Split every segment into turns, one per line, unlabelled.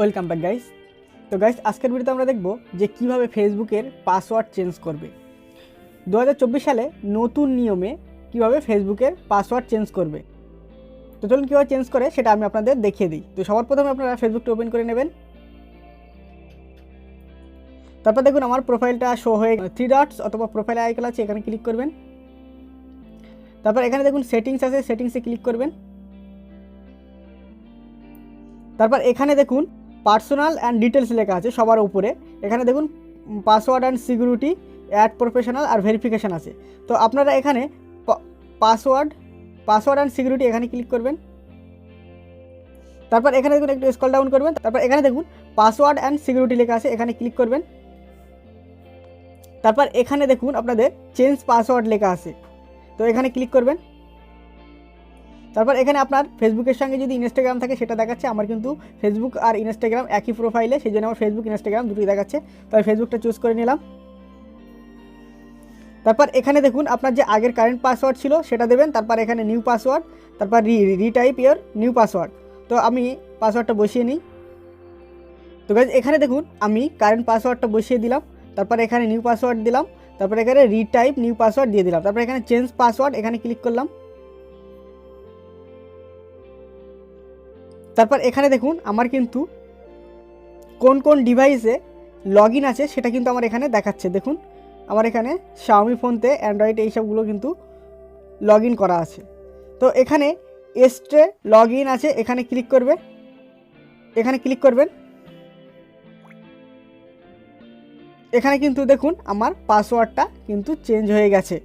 Welcome back guys. তো guys, আজকের ভিডিওতে আমরা দেখব যে কিভাবে ফেসবুকের পাসওয়ার্ড চেঞ্জ করবে। 2024 সালে নতুন নিয়মে কিভাবে ফেসবুকের পাসওয়ার্ড চেঞ্জ করবে। তো চলুন কীভাবে চেঞ্জ করে সেটা আমি আপনাদের দেখিয়ে দিই। তো সবার প্রথমে আপনারা ফেসবুকটা ওপেন করে নেবেন। তারপর দেখুন আমার প্রোফাইলটা শো হয়ে 3 ডটস অথবা প্রোফাইল আইকন আছে, এখানে ক্লিক করবেন। তারপর এখানে দেখুন সেটিংস আছে, সেটিংসে ক্লিক করবেন। তারপর এখানে দেখুন পার্সোনাল অ্যান্ড ডিটেলস লেখা আছে সবার উপরে। এখানে দেখুন password and security, add professional আর ভেরিফিকেশান আছে। তো আপনারা এখানে পাসওয়ার্ড অ্যান্ড সিকিউরিটি এখানে ক্লিক করবেন। তারপর এখানে দেখুন একটু স্ক্রল ডাউন করবেন। তারপর এখানে দেখুন পাসওয়ার্ড অ্যান্ড সিকিউরিটি লেখা আছে, এখানে ক্লিক করবেন। তারপর এখানে দেখুন আপনাদের চেঞ্জ পাসওয়ার্ড লেখা আছে, তো এখানে ক্লিক করবেন। তারপর এখানে আপনার ফেসবুকের সঙ্গে যদি ইনস্টাগ্রাম থাকে সেটা দেখাচ্ছে। আমার কিন্তু ফেসবুক আর ইনস্টাগ্রাম একই প্রোফাইলে, সেই জন্য আমার ফেসবুক ইনস্টাগ্রাম দুটোই দেখাচ্ছে। তো আমি ফেসবুকটা চুজ করে নিলাম। তারপর এখানে দেখুন আপনার যে আগের কারেন্ট পাসওয়ার্ড ছিল সেটা দেবেন। তারপর এখানে নিউ পাসওয়ার্ড, তারপর রিটাইপ ইওর নিউ পাসওয়ার্ড। তো আমি পাসওয়ার্ডটা বসিয়ে নিই। তো গাইস এখানে দেখুন আমি কারেন্ট পাসওয়ার্ডটা বসিয়ে দিলাম। তারপর এখানে নিউ পাসওয়ার্ড দিলাম। তারপর এখানে রিটাইপ নিউ পাসওয়ার্ড দিয়ে দিলাম। তারপর এখানে চেঞ্জ পাসওয়ার্ড এখানে ক্লিক করলাম। তারপর এখানে দেখুন আমার কিন্তু কোন কোন ডিভাইসে লগ ইন আছে সেটা কিন্তু আমার এখানে দেখাচ্ছে। দেখুন আমার এখানে শাওমি ফোনতে, অ্যান্ড্রয়েড এইসবগুলো কিন্তু লগ ইন করা আছে। তো এখানে এস্ট্রে লগ ইন আছে, এখানে ক্লিক করবে, এখানে ক্লিক করবেন। এখানে কিন্তু দেখুন আমার পাসওয়ার্ডটা কিন্তু চেঞ্জ হয়ে গেছে।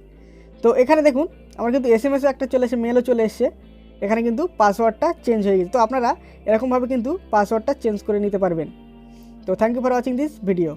তো এখানে দেখুন আমার কিন্তু এসএমএসও একটা চলে এসে, মেলও চলে এসছে। এখানে কিন্তু পাসওয়ার্ডটা চেঞ্জ হয়ে গেছে। তো আপনারা এরকমভাবে কিন্তু পাসওয়ার্ডটা চেঞ্জ করে নিতে পারবেন। তো thank you for watching this video.